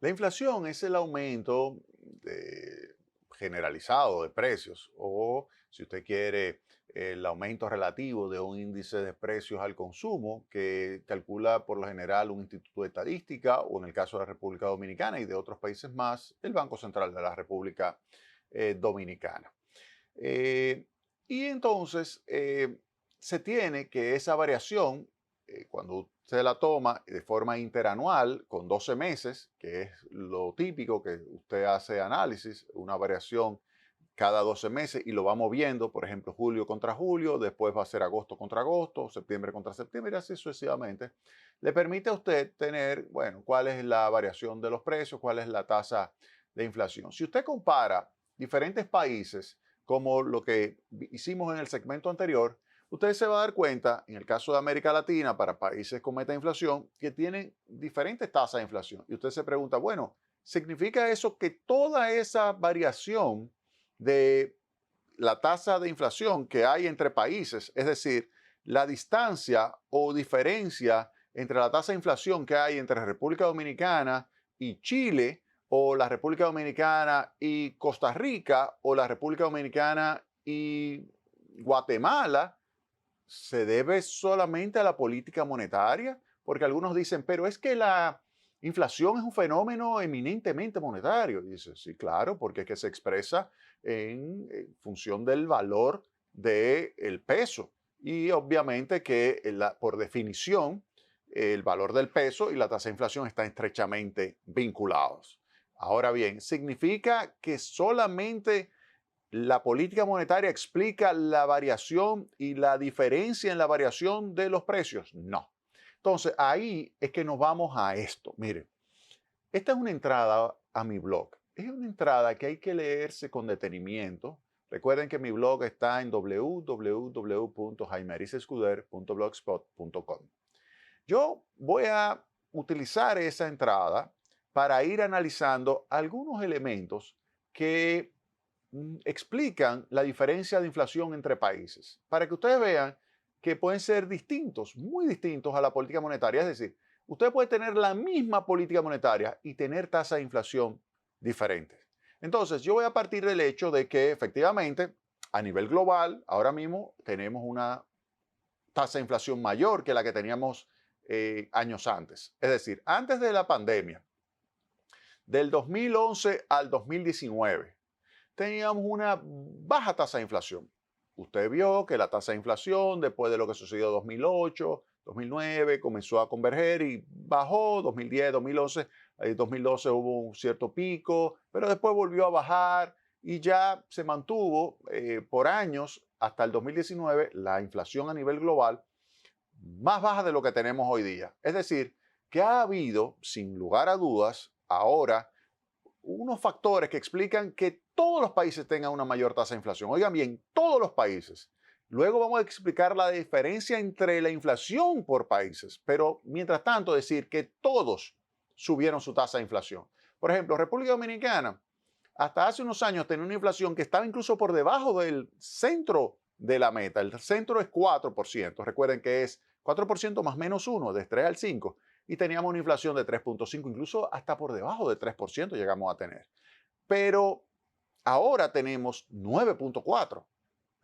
La inflación es el aumento generalizado de precios o, si usted quiere, el aumento relativo de un índice de precios al consumo que calcula por lo general un instituto de estadística o en el caso de la República Dominicana y de otros países más, el Banco Central de la República Dominicana. Eh, y entonces se tiene que esa variación, cuando usted la toma de forma interanual, con 12 meses, que es lo típico que usted hace análisis, una variación cada 12 meses y lo va moviendo, por ejemplo, julio contra julio, después va a ser agosto contra agosto, septiembre contra septiembre y así sucesivamente, le permite a usted tener, bueno, cuál es la variación de los precios, cuál es la tasa de inflación. Si usted compara diferentes países, como lo que hicimos en el segmento anterior, usted se va a dar cuenta, en el caso de América Latina, para países con meta inflación, que tienen diferentes tasas de inflación. Y usted se pregunta, bueno, ¿significa eso que toda esa variación de la tasa de inflación que hay entre países, es decir, la distancia o diferencia entre la tasa de inflación que hay entre República Dominicana y Chile, o la República Dominicana y Costa Rica, o la República Dominicana y Guatemala, se debe solamente a la política monetaria? Porque algunos dicen, pero es que la inflación es un fenómeno eminentemente monetario. Y dice, sí, claro, porque es que se expresa en función del valor del peso. Y obviamente que por definición el valor del peso y la tasa de inflación están estrechamente vinculados. Ahora bien, ¿significa que solamente la política monetaria explica la variación y la diferencia en la variación de los precios? No. Entonces, ahí es que nos vamos a esto. Mire, esta es una entrada a mi blog. Es una entrada que hay que leerse con detenimiento. Recuerden que mi blog está en www.jaimerisescuder.blogspot.com. Yo voy a utilizar esa entrada para ir analizando algunos elementos que explican la diferencia de inflación entre países, para que ustedes vean que pueden ser distintos, muy distintos a la política monetaria. Es decir, usted puede tener la misma política monetaria y tener tasas de inflación diferentes. Entonces, yo voy a partir del hecho de que efectivamente, a nivel global, ahora mismo tenemos una tasa de inflación mayor que la que teníamos años antes. Es decir, antes de la pandemia, del 2011 al 2019, teníamos una baja tasa de inflación. Usted vio que la tasa de inflación, después de lo que sucedió en 2008, 2009, comenzó a converger y bajó. 2010, 2011, 2012 hubo un cierto pico, pero después volvió a bajar y ya se mantuvo por años hasta el 2019 la inflación a nivel global más baja de lo que tenemos hoy día. Es decir, que ha habido, sin lugar a dudas, ahora unos factores que explican que todos los países tengan una mayor tasa de inflación. Oigan bien, todos los países. Luego vamos a explicar la diferencia entre la inflación por países, pero mientras tanto decir que todos subieron su tasa de inflación. Por ejemplo, República Dominicana hasta hace unos años tenía una inflación que estaba incluso por debajo del centro de la meta. El centro es 4%. Recuerden que es 4% más menos 1, de 3 al 5. Y teníamos una inflación de 3,5, incluso hasta por debajo de 3% llegamos a tener. Pero ahora tenemos 9,4.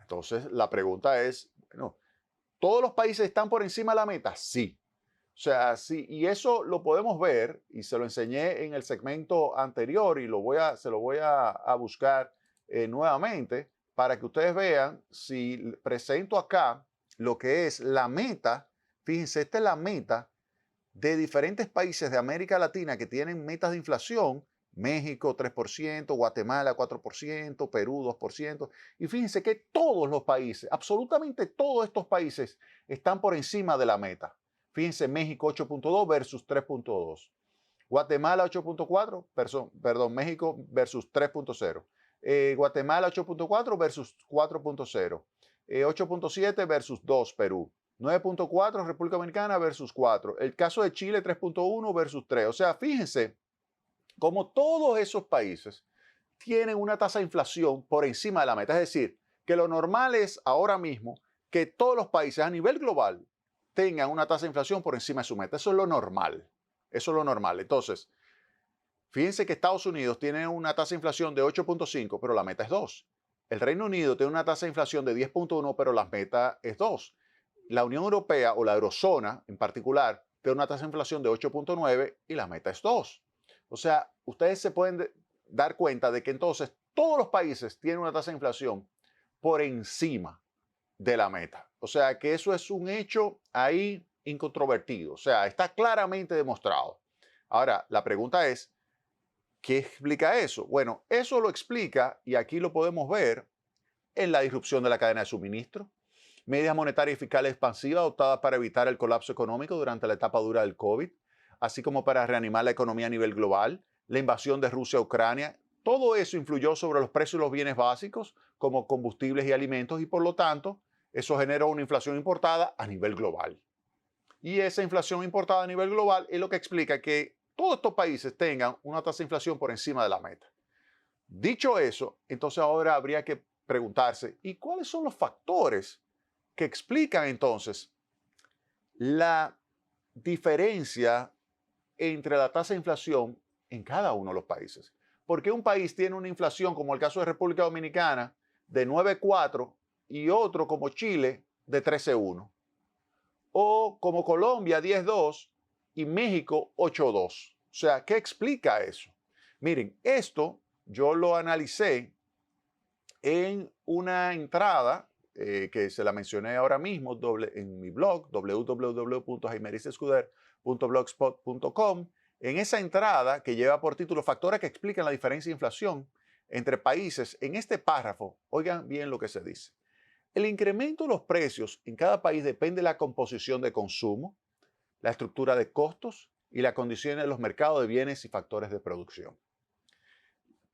Entonces la pregunta es, bueno, ¿todos los países están por encima de la meta? Sí. O sea, sí, y eso lo podemos ver, y se lo enseñé en el segmento anterior y se lo voy a buscar nuevamente para que ustedes vean si presento acá lo que es la meta. Fíjense, esta es la meta de diferentes países de América Latina que tienen metas de inflación. México 3%, Guatemala 4%, Perú 2%. Y fíjense que todos los países, absolutamente todos estos países, están por encima de la meta. Fíjense, México 8,2 versus 3,2. Guatemala 8,4, perdón, México versus 3,0. Guatemala 8,4 versus 4,0. 8,7 versus 2, Perú. 9,4 República Dominicana versus 4. El caso de Chile 3,1 versus 3. O sea, fíjense cómo todos esos países tienen una tasa de inflación por encima de la meta. Es decir, que lo normal es ahora mismo que todos los países a nivel global tengan una tasa de inflación por encima de su meta. Eso es lo normal. Eso es lo normal. Entonces, Fíjense que Estados Unidos tiene una tasa de inflación de 8.5, pero la meta es 2. El Reino Unido tiene una tasa de inflación de 10.1, pero la meta es 2. La Unión Europea o la Eurozona en particular tiene una tasa de inflación de 8.9 y la meta es 2. O sea, ustedes se pueden dar cuenta de que entonces todos los países tienen una tasa de inflación por encima de la meta. O sea, que eso es un hecho ahí incontrovertido. O sea, está claramente demostrado. Ahora, la pregunta es, ¿qué explica eso? Bueno, eso lo explica, y aquí lo podemos ver, en la disrupción de la cadena de suministro, medidas monetarias y fiscales expansivas adoptadas para evitar el colapso económico durante la etapa dura del COVID, así como para reanimar la economía a nivel global, la invasión de Rusia a Ucrania. Todo eso influyó sobre los precios de los bienes básicos, como combustibles y alimentos, y por lo tanto, eso generó una inflación importada a nivel global. Y esa inflación importada a nivel global es lo que explica que todos estos países tengan una tasa de inflación por encima de la meta. Dicho eso, entonces ahora habría que preguntarse, ¿y cuáles son los factores que explican entonces la diferencia entre la tasa de inflación en cada uno de los países? Porque un país tiene una inflación, como el caso de República Dominicana, de 9,4 y otro como Chile de 13,1. O como Colombia 10,2 y México 8,2. O sea, ¿qué explica eso? Miren, esto yo lo analicé en una entrada que se la mencioné ahora mismo en mi blog www.jaimerisescuder.blogspot.com. En esa entrada que lleva por título Factores que explican la diferencia de inflación entre países, en este párrafo, oigan bien lo que se dice. El incremento de los precios en cada país depende de la composición de consumo, la estructura de costos y las condiciones de los mercados de bienes y factores de producción.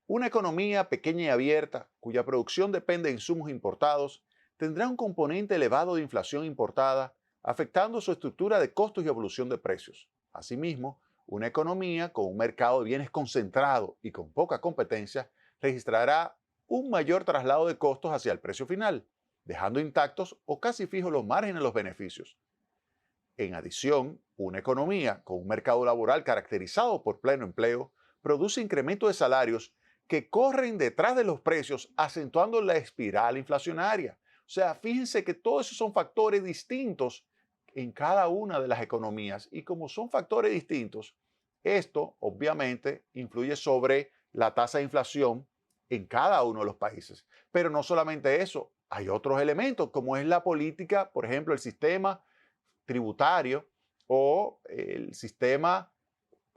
Una economía pequeña y abierta, cuya producción depende de insumos importados, tendrá un componente elevado de inflación importada, afectando su estructura de costos y evolución de precios. Asimismo, una economía con un mercado de bienes concentrado y con poca competencia registrará un mayor traslado de costos hacia el precio final, dejando intactos o casi fijos los márgenes de los beneficios. En adición, una economía con un mercado laboral caracterizado por pleno empleo produce incremento de salarios que corren detrás de los precios, acentuando la espiral inflacionaria. O sea, fíjense que todos esos son factores distintos en cada una de las economías, y como son factores distintos, esto obviamente influye sobre la tasa de inflación en cada uno de los países. Pero no solamente eso, hay otros elementos como es la política, por ejemplo, el sistema tributario o el sistema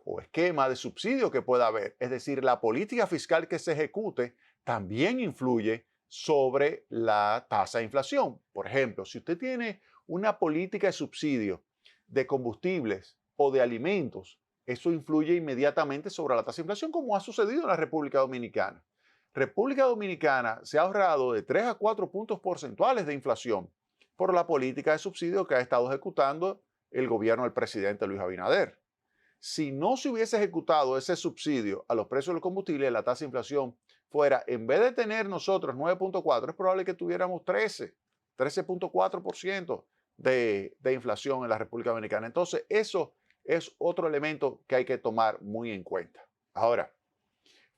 o esquema de subsidio que pueda haber. Es decir, la política fiscal que se ejecute también influye sobre la tasa de inflación. Por ejemplo, si usted tiene una política de subsidio de combustibles o de alimentos, eso influye inmediatamente sobre la tasa de inflación, como ha sucedido en la República Dominicana. República Dominicana se ha ahorrado de 3 a 4 puntos porcentuales de inflación por la política de subsidio que ha estado ejecutando el gobierno del presidente Luis Abinader. Si no se hubiese ejecutado ese subsidio a los precios de los combustibles, la tasa de inflación fuera, en vez de tener nosotros 9.4, es probable que tuviéramos 13.4% de inflación en la República Dominicana. Entonces, eso es otro elemento que hay que tomar muy en cuenta. Ahora,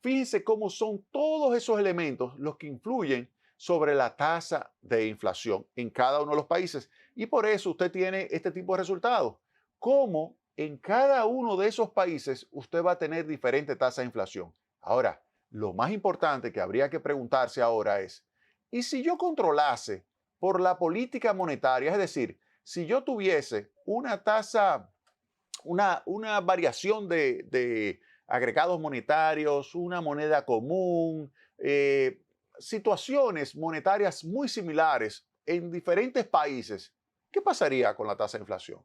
fíjense cómo son todos esos elementos los que influyen sobre la tasa de inflación en cada uno de los países. Y por eso usted tiene este tipo de resultados. Cómo en cada uno de esos países usted va a tener diferente tasa de inflación. Ahora, lo más importante que habría que preguntarse ahora es, ¿y si yo controlase por la política monetaria? Es decir, si yo tuviese una tasa, una variación de agregados monetarios, una moneda común, situaciones monetarias muy similares en diferentes países, ¿qué pasaría con la tasa de inflación?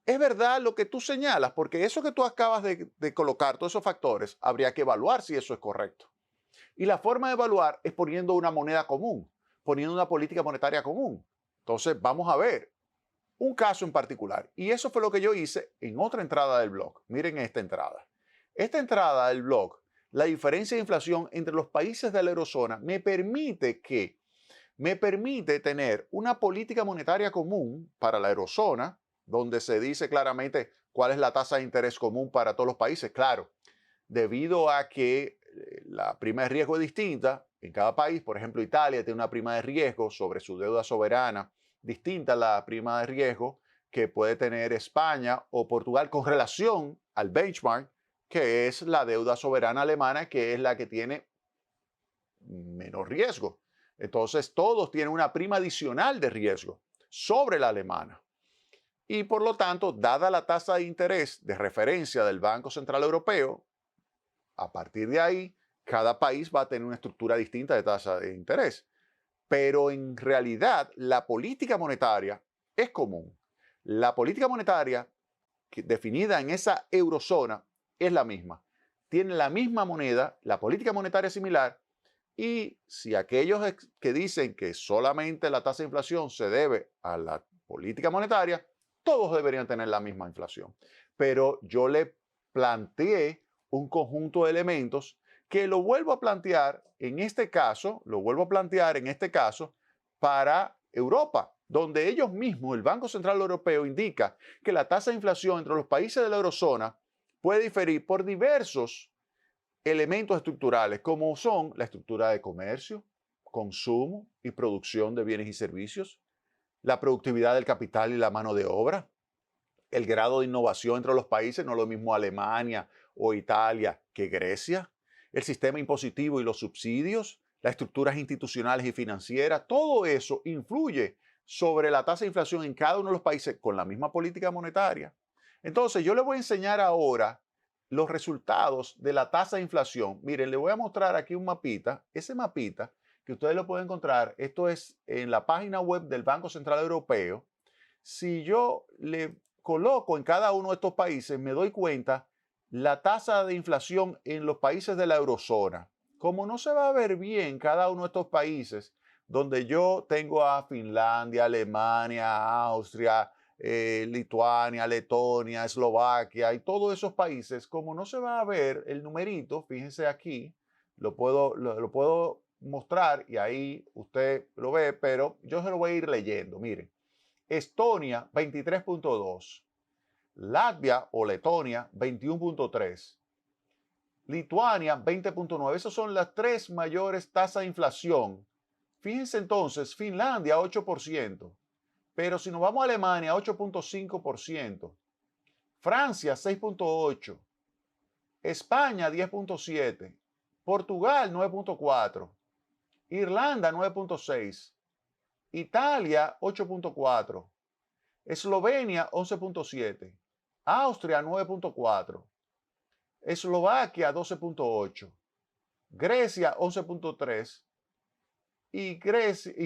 Es verdad lo que tú señalas, porque eso que tú acabas de colocar, todos esos factores, habría que evaluar si eso es correcto. Y la forma de evaluar es poniendo una moneda común, poniendo una política monetaria común. Entonces, vamos a ver un caso en particular. Y eso fue lo que yo hice en otra entrada del blog. Miren esta entrada. Esta entrada del blog, la diferencia de inflación entre los países de la eurozona, me permite tener una política monetaria común para la eurozona, donde se dice claramente cuál es la tasa de interés común para todos los países. Claro, debido a que la prima de riesgo es distinta en cada país. Por ejemplo, Italia tiene una prima de riesgo sobre su deuda soberana distinta a la prima de riesgo que puede tener España o Portugal con relación al benchmark, que es la deuda soberana alemana, que es la que tiene menos riesgo. Entonces, todos tienen una prima adicional de riesgo sobre la alemana. Y por lo tanto, dada la tasa de interés de referencia del Banco Central Europeo, a partir de ahí, cada país va a tener una estructura distinta de tasa de interés. Pero en realidad, la política monetaria es común. La política monetaria definida en esa eurozona es la misma. Tiene la misma moneda, la política monetaria es similar. Y si aquellos que dicen que solamente la tasa de inflación se debe a la política monetaria, todos deberían tener la misma inflación. Pero yo le planteé un conjunto de elementos que lo vuelvo a plantear en este caso, para Europa, donde ellos mismos, el Banco Central Europeo, indica que la tasa de inflación entre los países de la eurozona puede diferir por diversos elementos estructurales, como son la estructura de comercio, consumo y producción de bienes y servicios, la productividad del capital y la mano de obra, el grado de innovación entre los países, no lo mismo Alemania o Italia que Grecia, el sistema impositivo y los subsidios, las estructuras institucionales y financieras, todo eso influye sobre la tasa de inflación en cada uno de los países con la misma política monetaria. Entonces, yo le voy a enseñar ahora los resultados de la tasa de inflación. Miren, le voy a mostrar aquí un mapita. Ese mapita que ustedes lo pueden encontrar, esto es en la página web del Banco Central Europeo. Si yo le coloco en cada uno de estos países, me doy cuenta la tasa de inflación en los países de la eurozona. Como no se va a ver bien cada uno de estos países, donde yo tengo a Finlandia, Alemania, Austria, Lituania, Letonia, Eslovaquia y todos esos países, como no se va a ver el numerito, fíjense aquí, lo puedo mostrar y ahí usted lo ve, pero yo se lo voy a ir leyendo. Miren, Estonia 23.2, Latvia o Letonia 21.3, Lituania 20.9. Esas son las tres mayores tasas de inflación. Fíjense entonces, Finlandia 8%, pero si nos vamos a Alemania 8.5%, Francia 6.8%, España 10.7%, Portugal 9.4%, Irlanda 9.6%, Italia 8.4%, Eslovenia 11.7%, Austria 9.4%, Eslovaquia 12.8%, Grecia 11.3% y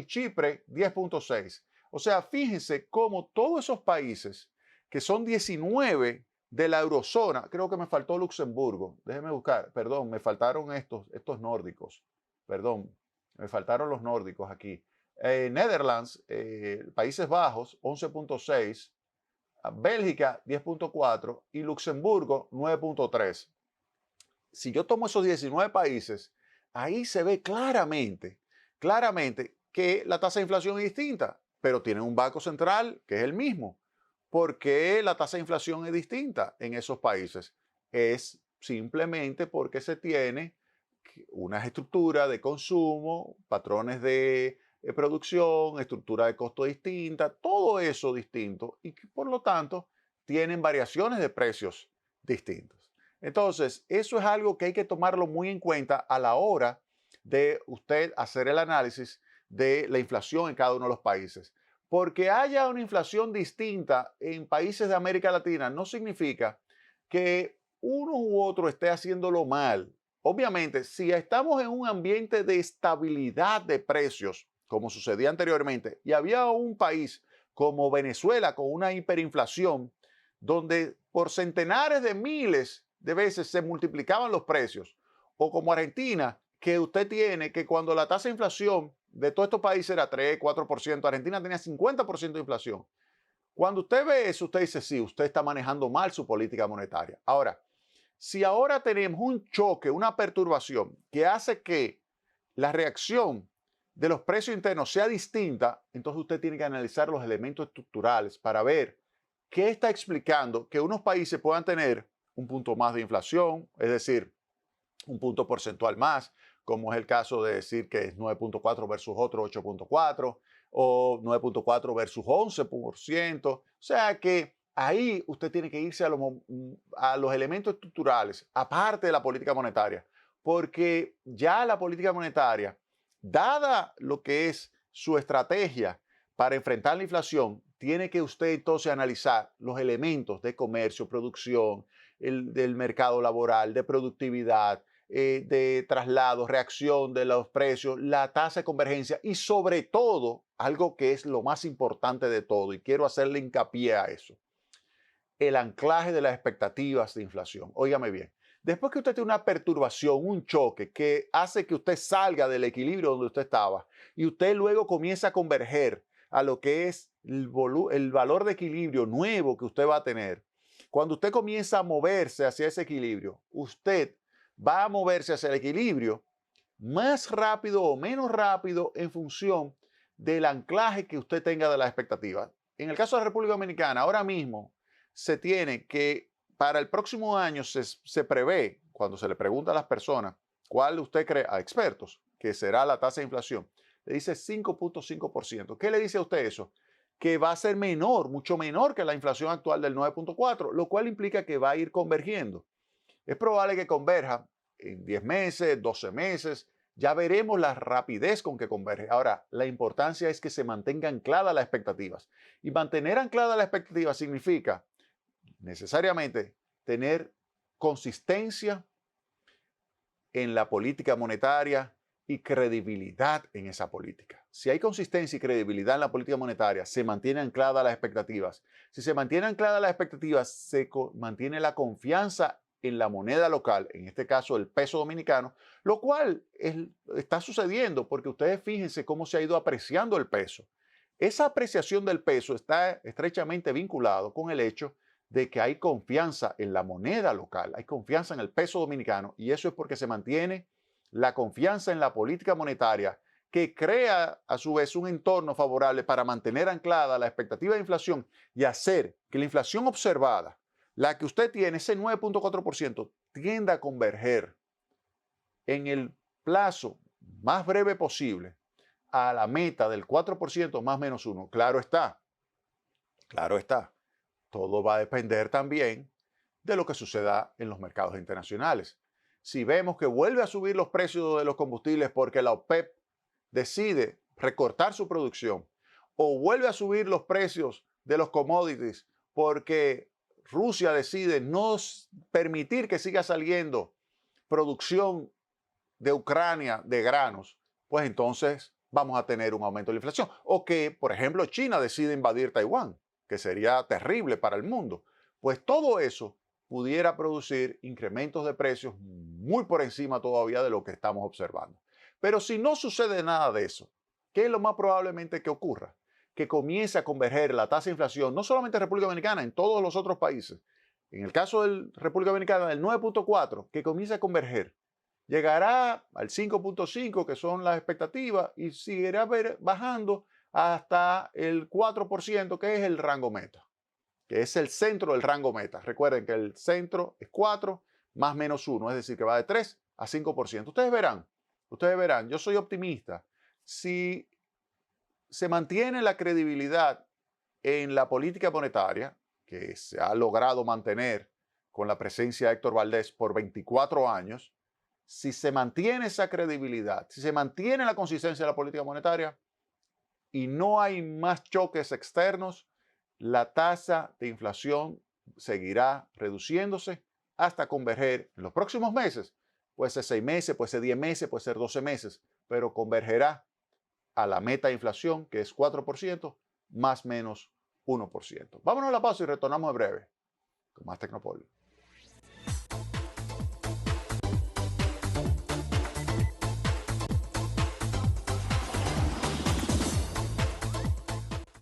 Chipre 10.6%. O sea, fíjense cómo todos esos países, que son 19 de la eurozona, creo que me faltó Luxemburgo, déjenme buscar, perdón, me faltaron estos nórdicos, perdón, me faltaron los nórdicos aquí. Netherlands, Países Bajos, 11.6%, Bélgica, 10.4% y Luxemburgo, 9.3%. Si yo tomo esos 19 países, ahí se ve claramente que la tasa de inflación es distinta, pero tienen un banco central que es el mismo. ¿Por qué la tasa de inflación es distinta en esos países? Es simplemente porque se tiene una estructura de consumo, patrones de producción, estructura de costo distinta, todo eso distinto y que por lo tanto tienen variaciones de precios distintos. Entonces, eso es algo que hay que tomarlo muy en cuenta a la hora de usted hacer el análisis de la inflación en cada uno de los países. Porque haya una inflación distinta en países de América Latina no significa que uno u otro esté haciéndolo mal. Obviamente, si estamos en un ambiente de estabilidad de precios, como sucedía anteriormente, y había un país como Venezuela con una hiperinflación, donde por centenares de miles de veces se multiplicaban los precios, o como Argentina, que usted tiene que cuando la tasa de inflación de todos estos países era 3, 4%, Argentina tenía 50% de inflación. Cuando usted ve eso, usted dice, sí, usted está manejando mal su política monetaria. Ahora, si ahora tenemos un choque, una perturbación que hace que la reacción de los precios internos sea distinta, entonces usted tiene que analizar los elementos estructurales para ver qué está explicando que unos países puedan tener un punto más de inflación, es decir, un punto porcentual más, como es el caso de decir que es 9.4 versus otro 8.4 o 9.4 versus 11%. O sea que ahí usted tiene que irse a los elementos estructurales, aparte de la política monetaria, porque ya la política monetaria, dada lo que es su estrategia para enfrentar la inflación, tiene que usted entonces analizar los elementos de comercio, producción, del mercado laboral, de productividad, de traslado, reacción de los precios, la tasa de convergencia y sobre todo, algo que es lo más importante de todo, y quiero hacerle hincapié a eso, el anclaje de las expectativas de inflación. Óigame bien, después que usted tiene una perturbación, un choque que hace que usted salga del equilibrio donde usted estaba y usted luego comienza a converger a lo que es el valor de equilibrio nuevo que usted va a tener, cuando usted comienza a moverse hacia ese equilibrio, usted va a moverse hacia el equilibrio más rápido o menos rápido en función del anclaje que usted tenga de las expectativas. En el caso de la República Dominicana, ahora mismo se tiene que, para el próximo año se prevé, cuando se le pregunta a las personas cuál usted cree, a expertos, que será la tasa de inflación, le dice 5.5%. ¿Qué le dice a usted eso? Que va a ser menor, mucho menor que la inflación actual del 9.4, lo cual implica que va a ir convergiendo. Es probable que converja en 10 meses, 12 meses. Ya veremos la rapidez con que converge. Ahora, la importancia es que se mantenga anclada las expectativas. Y mantener anclada la expectativa significa necesariamente tener consistencia en la política monetaria y credibilidad en esa política. Si hay consistencia y credibilidad en la política monetaria, se mantiene anclada las expectativas. Si se mantiene anclada las expectativas, se mantiene la confianza en la moneda local, en este caso el peso dominicano, lo cual está sucediendo porque ustedes fíjense cómo se ha ido apreciando el peso. Esa apreciación del peso está estrechamente vinculado con el hecho de que hay confianza en la moneda local, hay confianza en el peso dominicano y eso es porque se mantiene la confianza en la política monetaria que crea a su vez un entorno favorable para mantener anclada la expectativa de inflación y hacer que la inflación observada, la que usted tiene, ese 9.4%, tienda a converger en el plazo más breve posible a la meta del 4% más menos 1. Claro está. Todo va a depender también de lo que suceda en los mercados internacionales. Si vemos que vuelve a subir los precios de los combustibles porque la OPEP decide recortar su producción o vuelve a subir los precios de los commodities porque Rusia decide no permitir que siga saliendo producción de Ucrania de granos, pues entonces vamos a tener un aumento de la inflación. O que, por ejemplo, China decide invadir Taiwán, que sería terrible para el mundo. Pues todo eso pudiera producir incrementos de precios muy por encima todavía de lo que estamos observando. Pero si no sucede nada de eso, ¿qué es lo más probablemente que ocurra? Que comience a converger la tasa de inflación, no solamente en República Dominicana, en todos los otros países. En el caso de República Dominicana, del 9.4, que comience a converger, llegará al 5.5, que son las expectativas, y seguirá bajando hasta el 4%, que es el rango meta, que es el centro del rango meta. Recuerden que el centro es 4 más menos 1, es decir, que va de 3 a 5%. Ustedes verán, yo soy optimista. Si se mantiene la credibilidad en la política monetaria, que se ha logrado mantener con la presencia de Héctor Valdés por 24 años, si se mantiene esa credibilidad, si se mantiene la consistencia de la política monetaria y no hay más choques externos, la tasa de inflación seguirá reduciéndose hasta converger en los próximos meses. Puede ser 6 meses, puede ser 10 meses, puede ser 12 meses, pero convergerá a la meta de inflación, que es 4%, más menos 1%. Vámonos a la pausa y retornamos en breve con más Tecnopol.